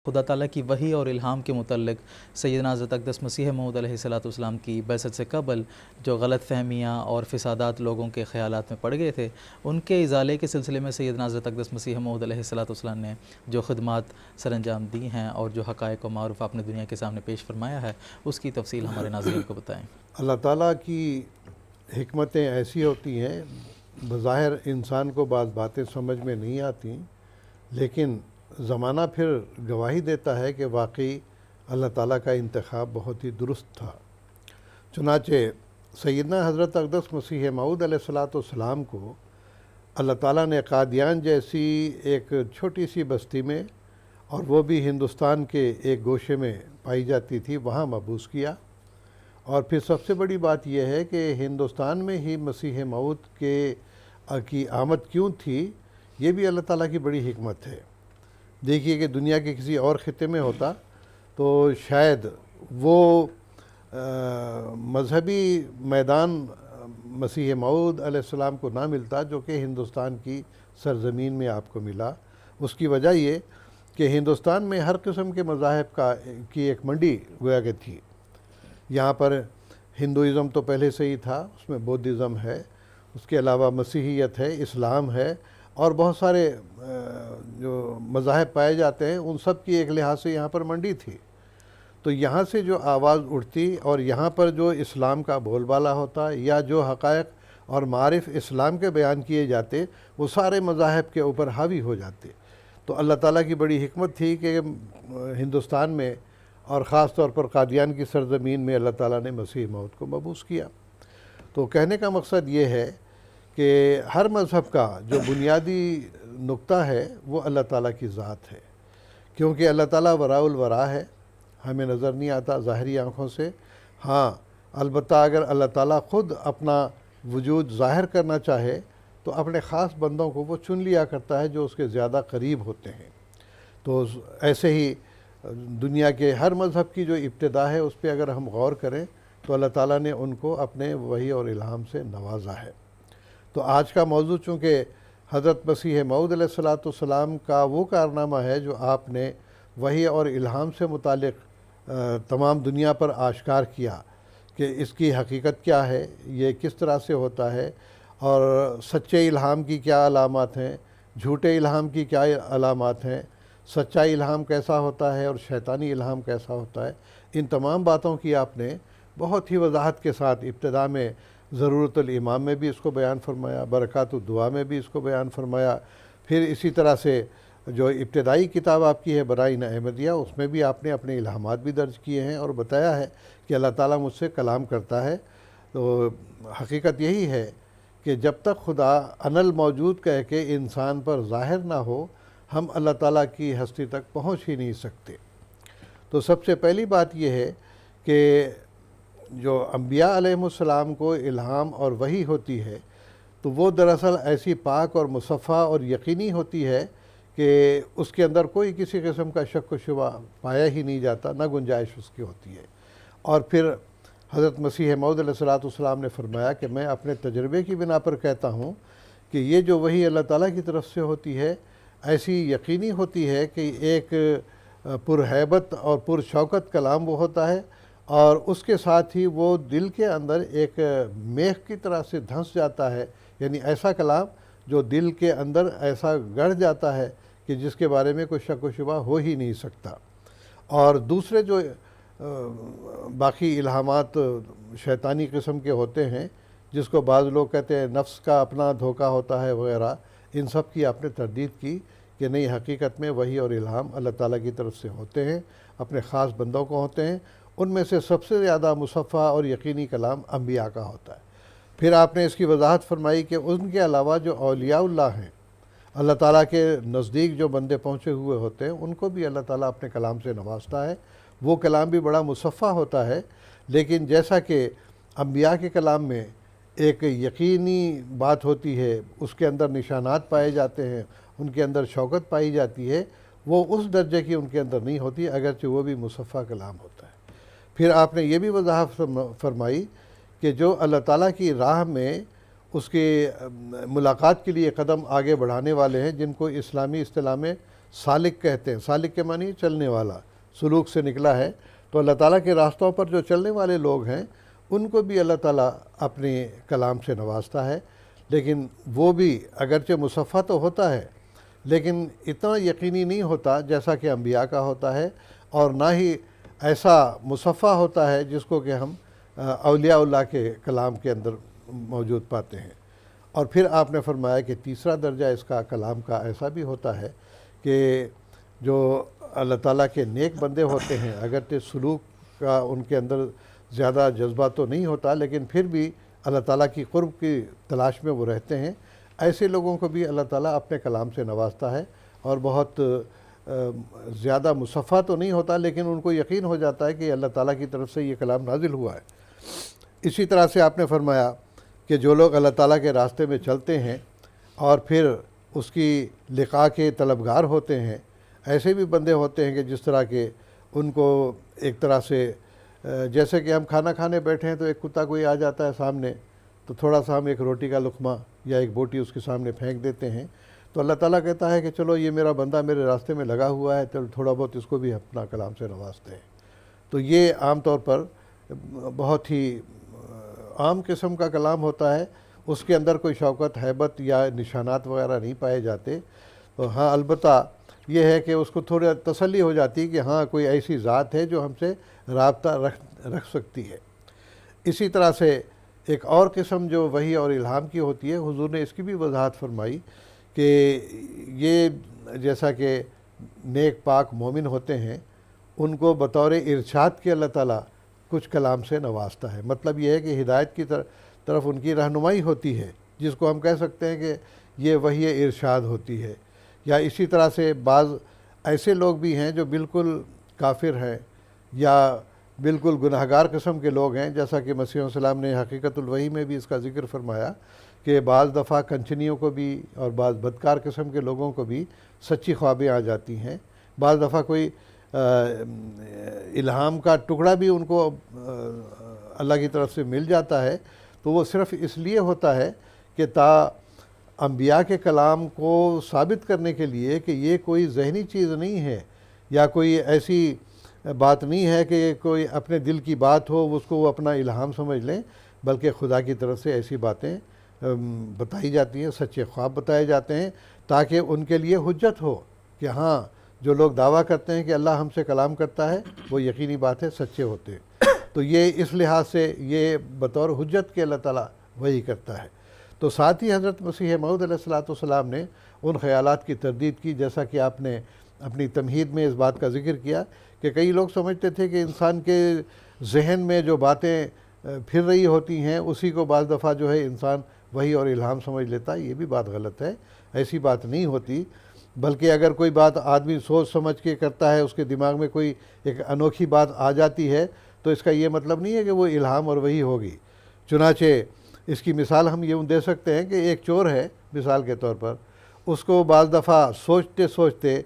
خدا تعالیٰ کی وحی اور الہام کے متعلق سیدنا حضرت اقدس مسیح موعود علیہ السلام کی بعثت سے قبل جو غلط فہمیاں اور فسادات لوگوں کے خیالات میں پڑ گئے تھے، ان کے ازالے کے سلسلے میں سیدنا حضرت اقدس مسیح موعود علیہ السلام نے جو خدمات سر انجام دی ہیں اور جو حقائق و معروف آپ نے دنیا کے سامنے پیش فرمایا ہے، اس کی تفصیل ہمارے ناظرین کو بتائیں۔ اللہ تعالیٰ کی حکمتیں ایسی ہوتی ہیں، بظاہر انسان کو بعض باتیں سمجھ میں نہیں آتی، لیکن زمانہ پھر گواہی دیتا ہے کہ واقعی اللہ تعالیٰ کا انتخاب بہت ہی درست تھا۔ چنانچہ سیدنا حضرت اقدس مسیح موعود علیہ السلام کو اللہ تعالیٰ نے قادیان جیسی ایک چھوٹی سی بستی میں، اور وہ بھی ہندوستان کے ایک گوشے میں پائی جاتی تھی، وہاں مبعوث کیا۔ اور پھر سب سے بڑی بات یہ ہے کہ ہندوستان میں ہی مسیح موعود کی آمد کیوں تھی، یہ بھی اللہ تعالیٰ کی بڑی حکمت ہے۔ دیکھیے کہ دنیا کے کسی اور خطے میں ہوتا تو شاید وہ مذہبی میدان مسیح موعود علیہ السلام کو نہ ملتا جو کہ ہندوستان کی سرزمین میں آپ کو ملا۔ اس کی وجہ یہ کہ ہندوستان میں ہر قسم کے مذاہب کی ایک منڈی گویا کہ تھی۔ یہاں پر ہندوازم تو پہلے سے ہی تھا، اس میں بودھزم ہے، اس کے علاوہ مسیحیت ہے، اسلام ہے، اور بہت سارے جو مذاہب پائے جاتے ہیں، ان سب کی ایک لحاظ سے یہاں پر منڈی تھی۔ تو یہاں سے جو آواز اٹھتی اور یہاں پر جو اسلام کا بول بالا ہوتا یا جو حقائق اور معارف اسلام کے بیان کیے جاتے، وہ سارے مذاہب کے اوپر حاوی ہو جاتے۔ تو اللہ تعالیٰ کی بڑی حکمت تھی کہ ہندوستان میں اور خاص طور پر قادیان کی سرزمین میں اللہ تعالیٰ نے مسیح موعود کو مبعوث کیا۔ تو کہنے کا مقصد یہ ہے کہ ہر مذہب کا جو بنیادی نقطہ ہے وہ اللہ تعالیٰ کی ذات ہے، کیونکہ اللہ تعالیٰ وراء الورا ہے، ہمیں نظر نہیں آتا ظاہری آنکھوں سے۔ ہاں البتہ اگر اللہ تعالیٰ خود اپنا وجود ظاہر کرنا چاہے تو اپنے خاص بندوں کو وہ چن لیا کرتا ہے جو اس کے زیادہ قریب ہوتے ہیں۔ تو ایسے ہی دنیا کے ہر مذہب کی جو ابتدا ہے اس پہ اگر ہم غور کریں تو اللہ تعالیٰ نے ان کو اپنے وحی اور الہام سے نوازا ہے۔ تو آج کا موضوع چونکہ حضرت مسیح موعود علیہ السلام کا وہ کارنامہ ہے جو آپ نے وحی اور الہام سے متعلق تمام دنیا پر آشکار کیا کہ اس کی حقیقت کیا ہے، یہ کس طرح سے ہوتا ہے، اور سچے الہام کی کیا علامات ہیں، جھوٹے الہام کی کیا علامات ہیں، سچا الہام کیسا ہوتا ہے اور شیطانی الہام کیسا ہوتا ہے۔ ان تمام باتوں کی آپ نے بہت ہی وضاحت کے ساتھ ابتدا میں ضرورت الامام میں بھی اس کو بیان فرمایا، برکات الدعا میں بھی اس کو بیان فرمایا، پھر اسی طرح سے جو ابتدائی کتاب آپ کی ہے برائن احمدیہ، اس میں بھی آپ نے اپنے الہامات بھی درج کیے ہیں اور بتایا ہے کہ اللہ تعالیٰ مجھ سے کلام کرتا ہے۔ تو حقیقت یہی ہے کہ جب تک خدا انا الموجود کہہ کے انسان پر ظاہر نہ ہو، ہم اللہ تعالیٰ کی ہستی تک پہنچ ہی نہیں سکتے۔ تو سب سے پہلی بات یہ ہے کہ جو انبیاء علیہ السلام کو الہام اور وحی ہوتی ہے تو وہ دراصل ایسی پاک اور مصفہ اور یقینی ہوتی ہے کہ اس کے اندر کوئی کسی قسم کا شک و شبہ پایا ہی نہیں جاتا، نہ گنجائش اس کی ہوتی ہے۔ اور پھر حضرت مسیح موعود علیہ السلام نے فرمایا کہ میں اپنے تجربے کی بنا پر کہتا ہوں کہ یہ جو وحی اللہ تعالیٰ کی طرف سے ہوتی ہے ایسی یقینی ہوتی ہے کہ ایک پرہیبت اور پرشوکت کلام وہ ہوتا ہے، اور اس کے ساتھ ہی وہ دل کے اندر ایک میخ کی طرح سے دھنس جاتا ہے، یعنی ایسا کلام جو دل کے اندر ایسا گڑ جاتا ہے کہ جس کے بارے میں کوئی شک و شبہ ہو ہی نہیں سکتا۔ اور دوسرے جو باقی الہامات شیطانی قسم کے ہوتے ہیں، جس کو بعض لوگ کہتے ہیں نفس کا اپنا دھوکہ ہوتا ہے وغیرہ، ان سب کی آپ نے تردید کی کہ نہیں، حقیقت میں وحی اور الہام اللہ تعالیٰ کی طرف سے ہوتے ہیں، اپنے خاص بندوں کو ہوتے ہیں۔ ان میں سے سب سے زیادہ مصفہ اور یقینی کلام انبیاء کا ہوتا ہے۔ پھر آپ نے اس کی وضاحت فرمائی کہ ان کے علاوہ جو اولیاء اللہ ہیں، اللہ تعالیٰ کے نزدیک جو بندے پہنچے ہوئے ہوتے ہیں، ان کو بھی اللہ تعالیٰ اپنے کلام سے نوازتا ہے۔ وہ کلام بھی بڑا مصفہ ہوتا ہے، لیکن جیسا کہ انبیاء کے کلام میں ایک یقینی بات ہوتی ہے، اس کے اندر نشانات پائے جاتے ہیں، ان کے اندر شوکت پائی جاتی ہے، وہ اس درجے کی ان کے اندر نہیں ہوتی، اگرچہ وہ بھی مصفہ کلام ہوتا ہے۔ پھر آپ نے یہ بھی وضاحت فرمائی کہ جو اللہ تعالیٰ کی راہ میں اس کے ملاقات کے لیے قدم آگے بڑھانے والے ہیں، جن کو اسلامی اصطلاح میں سالک کہتے ہیں، سالک کے معنی چلنے والا، سلوک سے نکلا ہے۔ تو اللہ تعالیٰ کے راستوں پر جو چلنے والے لوگ ہیں ان کو بھی اللہ تعالیٰ اپنے کلام سے نوازتا ہے، لیکن وہ بھی اگرچہ مصفح تو ہوتا ہے لیکن اتنا یقینی نہیں ہوتا جیسا کہ انبیاء کا ہوتا ہے، اور نہ ہی ایسا مصفح ہوتا ہے جس کو کہ ہم اولیاء اللہ کے کلام کے اندر موجود پاتے ہیں۔ اور پھر آپ نے فرمایا کہ تیسرا درجہ اس کا کلام کا ایسا بھی ہوتا ہے کہ جو اللہ تعالیٰ کے نیک بندے ہوتے ہیں، اگرچہ سلوک کا ان کے اندر زیادہ جذبہ تو نہیں ہوتا لیکن پھر بھی اللہ تعالیٰ کی قرب کی تلاش میں وہ رہتے ہیں، ایسے لوگوں کو بھی اللہ تعالیٰ اپنے کلام سے نوازتا ہے، اور بہت زیادہ مصفح تو نہیں ہوتا لیکن ان کو یقین ہو جاتا ہے کہ اللہ تعالیٰ کی طرف سے یہ کلام نازل ہوا ہے۔ اسی طرح سے آپ نے فرمایا کہ جو لوگ اللہ تعالیٰ کے راستے میں چلتے ہیں اور پھر اس کی لقاء کے طلبگار ہوتے ہیں، ایسے بھی بندے ہوتے ہیں کہ جس طرح کے ان کو ایک طرح سے جیسے کہ ہم کھانا کھانے بیٹھے ہیں تو ایک کتا کوئی آ جاتا ہے سامنے، تو تھوڑا سا ہم ایک روٹی کا لقمہ یا ایک بوٹی اس کے سامنے پھینک دیتے ہیں، تو اللہ تعالیٰ کہتا ہے کہ چلو یہ میرا بندہ میرے راستے میں لگا ہوا ہے، چلو تھوڑا بہت اس کو بھی اپنا کلام سے نوازتے ہیں۔ تو یہ عام طور پر بہت ہی عام قسم کا کلام ہوتا ہے، اس کے اندر کوئی شوکت، ہیبت یا نشانات وغیرہ نہیں پائے جاتے۔ تو ہاں البتہ یہ ہے کہ اس کو تھوڑا تسلی ہو جاتی کہ ہاں کوئی ایسی ذات ہے جو ہم سے رابطہ رکھ سکتی ہے۔ اسی طرح سے ایک اور قسم جو وحی اور الہام کی ہوتی ہے، حضور نے اس کی بھی وضاحت فرمائی کہ یہ جیسا کہ نیک پاک مومن ہوتے ہیں ان کو بطور ارشاد کے اللہ تعالیٰ کچھ کلام سے نوازتا ہے۔ مطلب یہ ہے کہ ہدایت کی طرف ان کی رہنمائی ہوتی ہے، جس کو ہم کہہ سکتے ہیں کہ یہ وحی ارشاد ہوتی ہے۔ یا اسی طرح سے بعض ایسے لوگ بھی ہیں جو بالکل کافر ہیں یا بالکل گناہگار قسم کے لوگ ہیں، جیسا کہ مسیح علیہ السلام نے حقیقت الوحی میں بھی اس کا ذکر فرمایا کہ بعض دفعہ کنچنیوں کو بھی اور بعض بدکار قسم کے لوگوں کو بھی سچی خوابیں آ جاتی ہیں، بعض دفعہ کوئی الہام کا ٹکڑا بھی ان کو اللہ کی طرف سے مل جاتا ہے، تو وہ صرف اس لیے ہوتا ہے کہ انبیاء کے کلام کو ثابت کرنے کے لیے کہ یہ کوئی ذہنی چیز نہیں ہے یا کوئی ایسی بات نہیں ہے کہ کوئی اپنے دل کی بات ہو اس کو وہ اپنا الہام سمجھ لیں، بلکہ خدا کی طرف سے ایسی باتیں بتائی جاتی ہیں، سچے خواب بتائے جاتے ہیں تاکہ ان کے لیے حجت ہو کہ ہاں جو لوگ دعویٰ کرتے ہیں کہ اللہ ہم سے کلام کرتا ہے وہ یقینی بات ہے سچے ہوتے ہیں۔ تو یہ اس لحاظ سے یہ بطور حجت کے اللہ تعالیٰ وہی کرتا ہے۔ تو ساتھ ہی حضرت مسیح موعود علیہ السلام نے ان خیالات کی تردید کی، جیسا کہ آپ نے اپنی تمہید میں اس بات کا ذکر کیا کہ کئی لوگ سمجھتے تھے کہ انسان کے ذہن میں جو باتیں پھر رہی ہوتی ہیں اسی کو بعض دفعہ جو ہے انسان وحی اور الہام سمجھ لیتا ہے۔ یہ بھی بات غلط ہے، ایسی بات نہیں ہوتی، بلکہ اگر کوئی بات آدمی سوچ سمجھ کے کرتا ہے، اس کے دماغ میں کوئی ایک انوکھی بات آ جاتی ہے، تو اس کا یہ مطلب نہیں ہے کہ وہ الہام اور وحی ہوگی۔ چنانچہ اس کی مثال ہم یہ دے سکتے ہیں کہ ایک چور ہے مثال کے طور پر، اس کو بعض دفعہ سوچتے سوچتے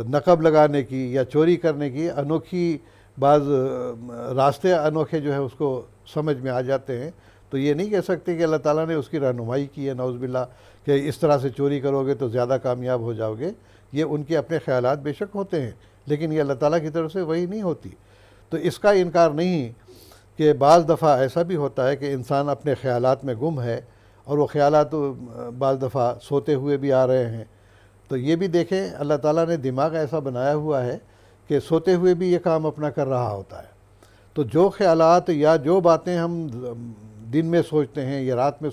نقب لگانے کی یا چوری کرنے کی انوکھی بعض راستے انوکھے جو ہے اس کو سمجھ میں آ جاتے ہیں، تو یہ نہیں کہہ سکتے کہ اللہ تعالیٰ نے اس کی رہنمائی کی ہے نعوذ باللہ کہ اس طرح سے چوری کرو گے تو زیادہ کامیاب ہو جاؤ گے۔ یہ ان کے اپنے خیالات بے شک ہوتے ہیں لیکن یہ اللہ تعالیٰ کی طرف سے وہی نہیں ہوتی۔ تو اس کا انکار نہیں کہ بعض دفعہ ایسا بھی ہوتا ہے کہ انسان اپنے خیالات میں گم ہے اور وہ خیالات بعض دفعہ سوتے ہوئے بھی آ رہے ہیں، تو یہ بھی دیکھیں اللہ تعالیٰ نے دماغ ایسا بنایا ہوا ہے کہ سوتے ہوئے بھی یہ کام اپنا کر رہا ہوتا ہے۔ تو جو خیالات یا جو باتیں ہم دن میں سوچتے ہیں یا رات میں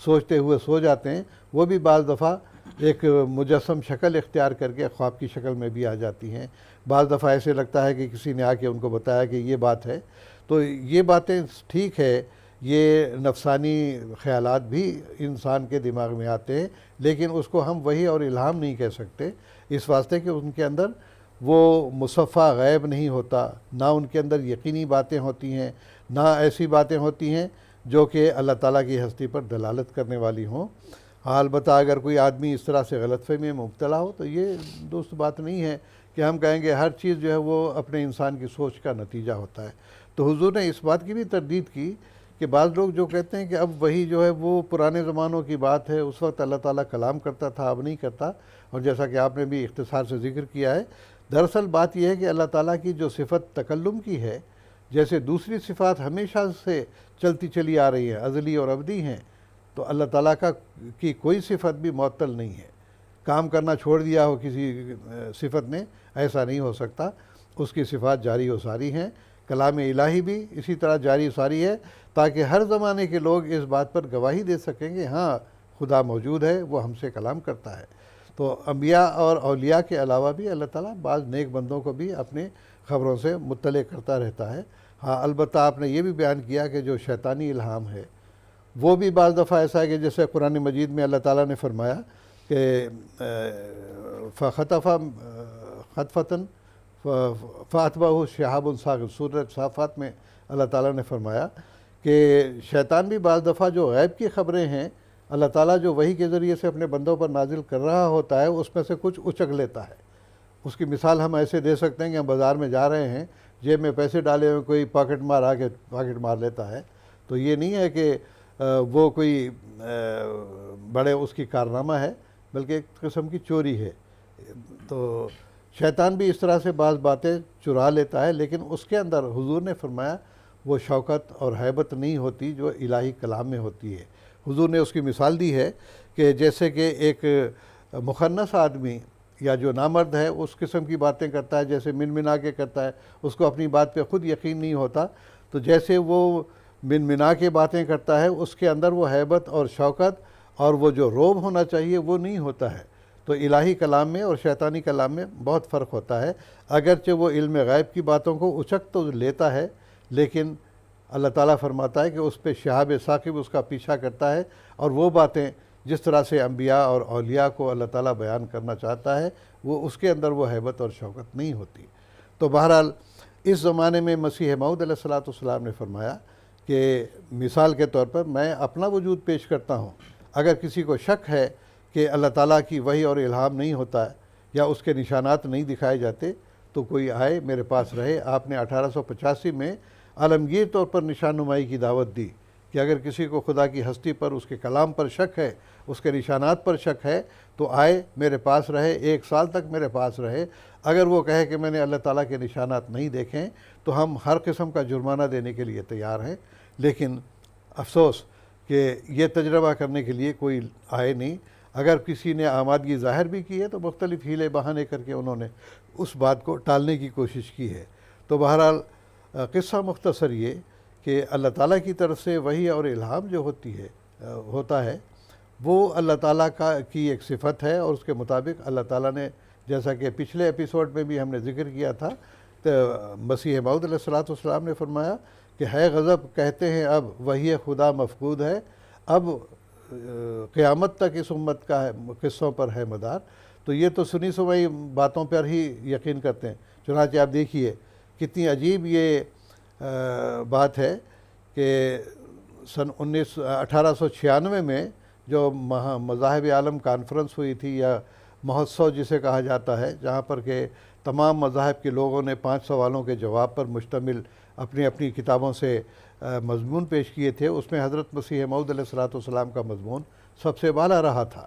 سوچتے ہوئے سو جاتے ہیں، وہ بھی بعض دفعہ ایک مجسم شکل اختیار کر کے خواب کی شکل میں بھی آ جاتی ہیں۔ بعض دفعہ ایسے لگتا ہے کہ کسی نے آ کے ان کو بتایا کہ یہ بات ہے، تو یہ باتیں ٹھیک ہے، یہ نفسانی خیالات بھی انسان کے دماغ میں آتے ہیں، لیکن اس کو ہم وحی اور الہام نہیں کہہ سکتے، اس واسطے کہ ان کے اندر وہ مصفح غیب نہیں ہوتا، نہ ان کے اندر یقینی باتیں ہوتی ہیں، نہ ایسی باتیں ہوتی ہیں جو کہ اللہ تعالیٰ کی ہستی پر دلالت کرنے والی ہوں۔ البتہ اگر کوئی آدمی اس طرح سے غلط فہمی میں مبتلا ہو تو یہ درست بات نہیں ہے کہ ہم کہیں گے ہر چیز جو ہے وہ اپنے انسان کی سوچ کا نتیجہ ہوتا ہے۔ تو حضور نے اس بات کی بھی تردید کی کہ بعض لوگ جو کہتے ہیں کہ اب وہی جو ہے وہ پرانے زمانوں کی بات ہے، اس وقت اللہ تعالیٰ کلام کرتا تھا، اب نہیں کرتا، اور جیسا کہ آپ نے بھی اختصار سے ذکر کیا ہے، دراصل بات یہ ہے کہ اللہ تعالیٰ کی جو صفت تکلم کی ہے، جیسے دوسری صفات ہمیشہ سے چلتی چلی آ رہی ہیں، ازلی اور ابدی ہیں، تو اللہ تعالیٰ کی کوئی صفت بھی معطل نہیں ہے۔ کام کرنا چھوڑ دیا ہو کسی صفت نے، ایسا نہیں ہو سکتا، اس کی صفات جاری و ساری ہیں۔ کلام الہی بھی اسی طرح جاری و ساری ہے، تاکہ ہر زمانے کے لوگ اس بات پر گواہی دے سکیں کہ ہاں خدا موجود ہے، وہ ہم سے کلام کرتا ہے۔ تو انبیاء اور اولیاء کے علاوہ بھی اللہ تعالیٰ بعض نیک بندوں کو بھی اپنے خبروں سے مطلع کرتا رہتا ہے۔ ہاں البتہ آپ نے یہ بھی بیان کیا کہ جو شیطانی الہام ہے وہ بھی بعض دفعہ ایسا ہے کہ جیسے قرآن مجید میں اللہ تعالیٰ نے فرمایا کہ فَخَطَفَ خَطْفَةً فَأَتْبَعَهُ شِهَابٌ ثَاقِبٌ، سورۃ صافات میں اللہ تعالیٰ نے فرمایا کہ شیطان بھی بعض دفعہ جو غیب کی خبریں ہیں اللہ تعالیٰ جو وحی کے ذریعے سے اپنے بندوں پر نازل کر رہا ہوتا ہے، اس میں سے کچھ اچک لیتا ہے۔ اس کی مثال ہم ایسے دے سکتے ہیں کہ ہم بازار میں جا رہے ہیں، جیب میں پیسے ڈالے ہوئے کوئی پاکٹ مار آ کے پاکٹ مار لیتا ہے، تو یہ نہیں ہے کہ وہ کوئی بڑے اس کی کارنامہ ہے، بلکہ ایک قسم کی چوری ہے۔ تو شیطان بھی اس طرح سے بعض باتیں چرا لیتا ہے، لیکن اس کے اندر حضور نے فرمایا وہ شوکت اور ہیبت نہیں ہوتی جو الہی کلام میں ہوتی ہے۔ حضور نے اس کی مثال دی ہے کہ جیسے کہ ایک مخنث آدمی یا جو نامرد ہے اس قسم کی باتیں کرتا ہے، جیسے منمنا کے کرتا ہے، اس کو اپنی بات پہ خود یقین نہیں ہوتا، تو جیسے وہ منمنا کے باتیں کرتا ہے اس کے اندر وہ ہیبت اور شوکت اور وہ جو روب ہونا چاہیے وہ نہیں ہوتا ہے۔ تو الہی کلام میں اور شیطانی کلام میں بہت فرق ہوتا ہے، اگرچہ وہ علم غیب کی باتوں کو اچک تو لیتا ہے، لیکن اللہ تعالیٰ فرماتا ہے کہ اس پہ شہاب ثاقب اس کا پیچھا کرتا ہے، اور وہ باتیں جس طرح سے انبیاء اور اولیاء کو اللہ تعالیٰ بیان کرنا چاہتا ہے وہ اس کے اندر وہ ہیبت اور شوکت نہیں ہوتی۔ تو بہرحال اس زمانے میں مسیح موعود علیہ السلام نے فرمایا کہ مثال کے طور پر میں اپنا وجود پیش کرتا ہوں، اگر کسی کو شک ہے کہ اللہ تعالیٰ کی وحی اور الہام نہیں ہوتا ہے یا اس کے نشانات نہیں دکھائے جاتے تو کوئی آئے میرے پاس رہے۔ آپ نے 1885 میں عالمگیر طور پر نشان نمائی کی دعوت دی کہ اگر کسی کو خدا کی ہستی پر، اس کے کلام پر شک ہے، اس کے نشانات پر شک ہے تو آئے میرے پاس رہے، 1 سال تک میرے پاس رہے۔ اگر وہ کہے کہ میں نے اللہ تعالیٰ کے نشانات نہیں دیکھیں تو ہم ہر قسم کا جرمانہ دینے کے لیے تیار ہیں، لیکن افسوس کہ یہ تجربہ کرنے کے لیے کوئی آئے نہیں۔ اگر کسی نے آمادگی ظاہر بھی کی ہے تو مختلف ہیلے بہانے کر کے انہوں نے اس بات کو ٹالنے کی کوشش کی ہے۔ تو بہرحال قصہ مختصر یہ کہ اللہ تعالیٰ کی طرف سے وحی اور الہام جو ہوتا ہے وہ اللہ تعالیٰ کی ایک صفت ہے، اور اس کے مطابق اللہ تعالیٰ نے، جیسا کہ پچھلے ایپیسوڈ میں بھی ہم نے ذکر کیا تھا، تو مسیح موعود علیہ السلام نے فرمایا کہ ہے غضب کہتے ہیں اب وحی خدا مفقود ہے، اب قیامت تک اس امت کا قصوں پر ہے مدار۔ تو یہ تو سنی سنائی باتوں پر ہی یقین کرتے ہیں، چنانچہ آپ دیکھیے کتنی عجیب یہ بات ہے کہ سن 1896 میں جو مذاہب عالم کانفرنس ہوئی تھی، یا مہوتسو جسے کہا جاتا ہے، جہاں پر کہ تمام مذاہب کے لوگوں نے 5 سوالوں کے جواب پر مشتمل اپنی اپنی کتابوں سے مضمون پیش کیے تھے، اس میں حضرت مسیح موعود علیہ السلام کا مضمون سب سے بالا رہا تھا۔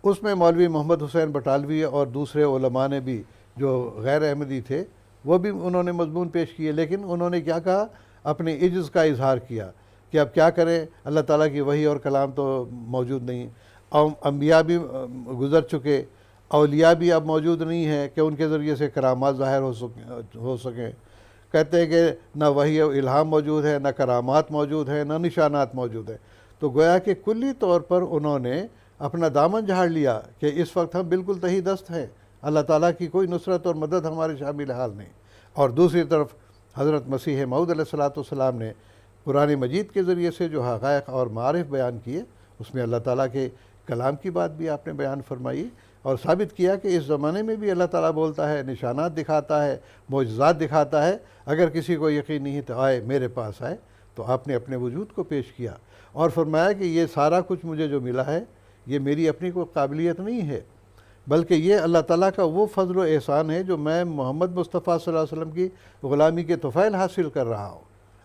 اس میں مولوی محمد حسین بٹالوی اور دوسرے علماء نے بھی جو غیر احمدی تھے وہ بھی انہوں نے مضمون پیش کیے، لیکن انہوں نے کیا کہا؟ اپنے عجز کا اظہار کیا کہ اب کیا کریں، اللہ تعالیٰ کی وحی اور کلام تو موجود نہیں، انبیاء بھی گزر چکے، اولیاء بھی اب موجود نہیں ہیں کہ ان کے ذریعے سے کرامات ظاہر ہو سکیں۔ کہتے ہیں کہ نہ وحی و الہام موجود ہے، نہ کرامات موجود ہیں، نہ نشانات موجود ہیں۔ تو گویا کہ کلی طور پر انہوں نے اپنا دامن جھاڑ لیا کہ اس وقت ہم بالکل تہی دست ہیں، اللہ تعالیٰ کی کوئی نصرت اور مدد ہمارے شامل حال نہیں۔ اور دوسری طرف حضرت مسیح موعود علیہ السلام نے قرآن مجید کے ذریعے سے جو حقائق اور معارف بیان کیے، اس میں اللہ تعالیٰ کے کلام کی بات بھی آپ نے بیان فرمائی اور ثابت کیا کہ اس زمانے میں بھی اللہ تعالیٰ بولتا ہے، نشانات دکھاتا ہے، معجزات دکھاتا ہے۔ اگر کسی کو یقین نہیں تو آئے میرے پاس آئے۔ تو آپ نے اپنے وجود کو پیش کیا اور فرمایا کہ یہ سارا کچھ مجھے جو ملا ہے یہ میری اپنی کوئی قابلیت نہیں ہے، بلکہ یہ اللہ تعالیٰ کا وہ فضل و احسان ہے جو میں محمد مصطفیٰ صلی اللہ علیہ وسلم کی غلامی کے طفیل حاصل کر رہا ہوں۔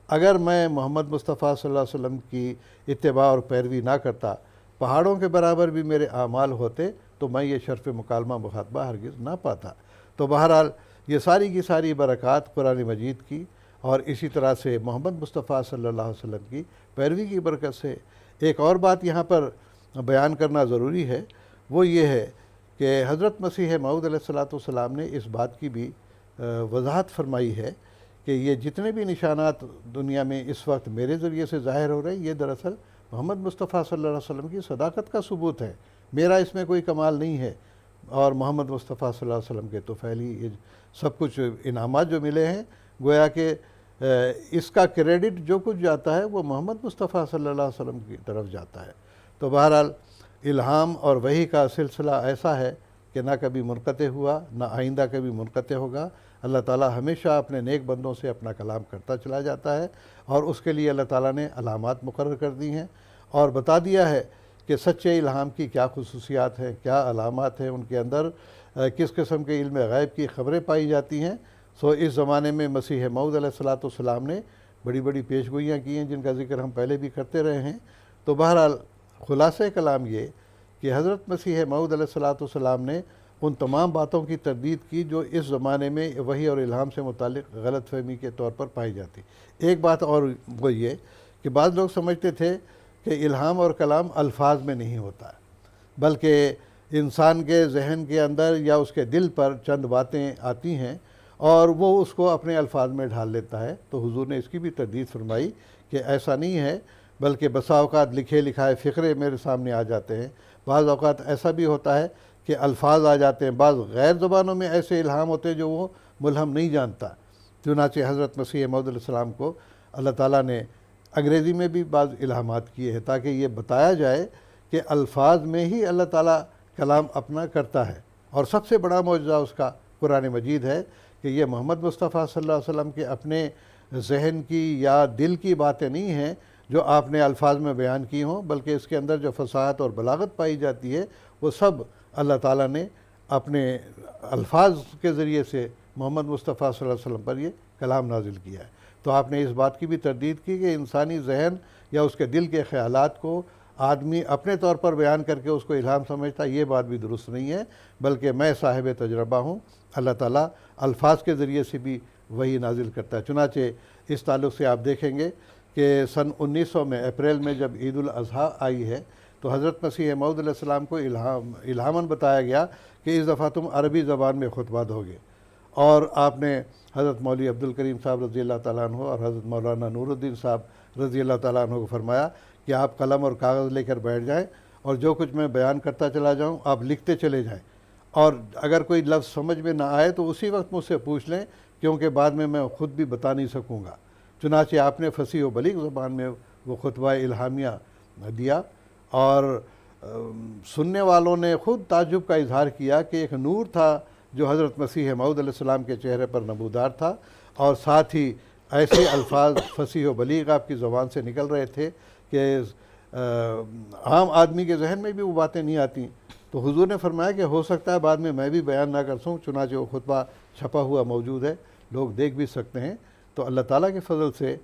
اگر میں محمد مصطفیٰ صلی اللہ علیہ وسلم کی اتباع اور پیروی نہ کرتا، پہاڑوں کے برابر بھی میرے اعمال ہوتے، تو میں یہ شرف مکالمہ مخاطبہ ہرگز نہ پاتا۔ تو بہرحال یہ ساری کی ساری برکات قرآن مجید کی اور اسی طرح سے محمد مصطفیٰ صلی اللہ علیہ وسلم کی پیروی کی برکت سے۔ ایک اور بات یہاں پر بیان کرنا ضروری ہے، وہ یہ ہے کہ حضرت مسیح موعود علیہ السلام نے اس بات کی بھی وضاحت فرمائی ہے کہ یہ جتنے بھی نشانات دنیا میں اس وقت میرے ذریعے سے ظاہر ہو رہے ہیں، یہ دراصل محمد مصطفیٰ صلی اللہ علیہ وسلم کی صداقت کا ثبوت ہے، میرا اس میں کوئی کمال نہیں ہے، اور محمد مصطفیٰ صلی اللہ علیہ وسلم کے توفیل ہی سب کچھ انعامات جو ملے ہیں، گویا کہ اس کا کریڈٹ جو کچھ جاتا ہے وہ محمد مصطفیٰ صلی اللہ علیہ وسلم کی طرف جاتا ہے۔ تو بہرحال الہام اور وحی کا سلسلہ ایسا ہے کہ نہ کبھی منقطع ہوا، نہ آئندہ کبھی منقطع ہوگا۔ اللہ تعالیٰ ہمیشہ اپنے نیک بندوں سے اپنا کلام کرتا چلا جاتا ہے، اور اس کے لیے اللہ تعالیٰ نے علامات مقرر کر دی ہیں اور بتا دیا ہے کہ سچے الہام کی کیا خصوصیات ہیں، کیا علامات ہیں، ان کے اندر کس قسم کے علم غیب کی خبریں پائی جاتی ہیں۔ سو اس زمانے میں مسیح موعود علیہ السلام نے بڑی بڑی پیش گوئیاں کی ہیں، جن کا ذکر ہم پہلے بھی کرتے رہے ہیں۔ تو بہرحال خلاصہ کلام یہ کہ حضرت مسیح موعود علیہ السلام نے ان تمام باتوں کی تردید کی جو اس زمانے میں وحی اور الہام سے متعلق غلط فہمی کے طور پر پائی جاتی۔ ایک بات اور وہ یہ کہ بعض لوگ سمجھتے تھے کہ الہام اور کلام الفاظ میں نہیں ہوتا ہے، بلکہ انسان کے ذہن کے اندر یا اس کے دل پر چند باتیں آتی ہیں اور وہ اس کو اپنے الفاظ میں ڈھال لیتا ہے۔ تو حضور نے اس کی بھی تردید فرمائی کہ ایسا نہیں ہے، بلکہ بسا اوقات لکھے لکھائے فقرے میرے سامنے آ جاتے ہیں، بعض اوقات ایسا بھی ہوتا ہے کہ الفاظ آ جاتے ہیں، بعض غیر زبانوں میں ایسے الہام ہوتے ہیں جو وہ ملہم نہیں جانتا۔ چنانچہ حضرت مسیح موعود علیہ السلام کو اللہ تعالیٰ نے انگریزی میں بھی بعض الہامات کیے ہیں تاکہ یہ بتایا جائے کہ الفاظ میں ہی اللہ تعالیٰ کلام اپنا کرتا ہے، اور سب سے بڑا معجزہ اس کا قرآن مجید ہے کہ یہ محمد مصطفیٰ صلی اللہ علیہ وسلم کے اپنے ذہن کی یا دل کی باتیں نہیں ہیں جو آپ نے الفاظ میں بیان کی ہوں، بلکہ اس کے اندر جو فصاحت اور بلاغت پائی جاتی ہے وہ سب اللہ تعالیٰ نے اپنے الفاظ کے ذریعے سے محمد مصطفیٰ صلی اللہ علیہ وسلم پر یہ کلام نازل کیا ہے۔ تو آپ نے اس بات کی بھی تردید کی کہ انسانی ذہن یا اس کے دل کے خیالات کو آدمی اپنے طور پر بیان کر کے اس کو الہام سمجھتا، یہ بات بھی درست نہیں ہے، بلکہ میں صاحب تجربہ ہوں، اللہ تعالیٰ الفاظ کے ذریعے سے بھی وہی نازل کرتا ہے۔ چنانچہ اس تعلق سے آپ دیکھیں گے کہ سن 1900 میں اپریل میں جب عید الاضحیٰ آئی ہے تو حضرت مسیح موعود علیہ السلام کو الہاماً بتایا گیا کہ اس دفعہ تم عربی زبان میں خطبہ دو گے، اور آپ نے حضرت مولوی عبدالکریم صاحب رضی اللہ تعالیٰ عنہ اور حضرت مولانا نور الدین صاحب رضی اللہ تعالیٰ عنہ کو فرمایا کہ آپ قلم اور کاغذ لے کر بیٹھ جائیں اور جو کچھ میں بیان کرتا چلا جاؤں آپ لکھتے چلے جائیں، اور اگر کوئی لفظ سمجھ میں نہ آئے تو اسی وقت مجھ سے پوچھ لیں، کیونکہ بعد میں خود بھی بتا نہیں سکوں گا۔ چنانچہ آپ نے فصیح و بلیغ زبان میں وہ خطبہ الہامیہ دیا، اور سننے والوں نے خود تعجب کا اظہار کیا کہ ایک نور تھا جو حضرت مسیح موعود علیہ السلام کے چہرے پر نمودار تھا، اور ساتھ ہی ایسے الفاظ فصیح و بلیغ آپ کی زبان سے نکل رہے تھے کہ عام آدمی کے ذہن میں بھی وہ باتیں نہیں آتی۔ تو حضور نے فرمایا کہ ہو سکتا ہے بعد میں بھی بیان نہ کر سکوں، چنانچہ وہ خطبہ چھپا ہوا موجود ہے، لوگ دیکھ بھی سکتے ہیں۔ تو اللہ تعالیٰ کے فضل سے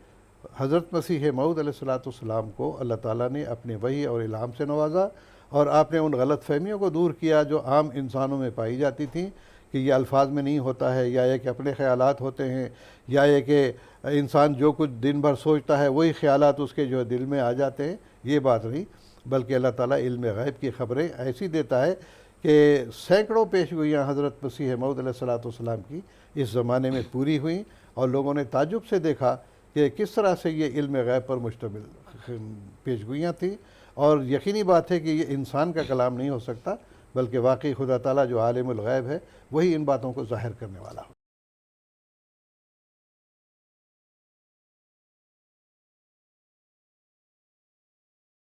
حضرت مسیح موعود علیہ السلام کو اللہ تعالیٰ نے اپنے وحی اور الہام سے نوازا، اور آپ نے ان غلط فہمیوں کو دور کیا جو عام انسانوں میں پائی جاتی تھیں کہ یہ الفاظ میں نہیں ہوتا ہے، یا یہ کہ اپنے خیالات ہوتے ہیں، یا یہ کہ انسان جو کچھ دن بھر سوچتا ہے وہی خیالات اس کے جو دل میں آ جاتے ہیں۔ یہ بات نہیں، بلکہ اللہ تعالیٰ علم غیب کی خبریں ایسی دیتا ہے کہ سینکڑوں پیش گوئیاں حضرت مسیح موعود علیہ السلام کی اس زمانے میں پوری ہوئیں، اور لوگوں نے تعجب سے دیکھا کہ کس طرح سے یہ علم غیب پر مشتمل پیش گوئیاں تھیں، اور یقینی بات ہے کہ یہ انسان کا کلام نہیں ہو سکتا، بلکہ واقعی خدا تعالیٰ جو عالم الغیب ہے وہی ان باتوں کو ظاہر کرنے والا ہو۔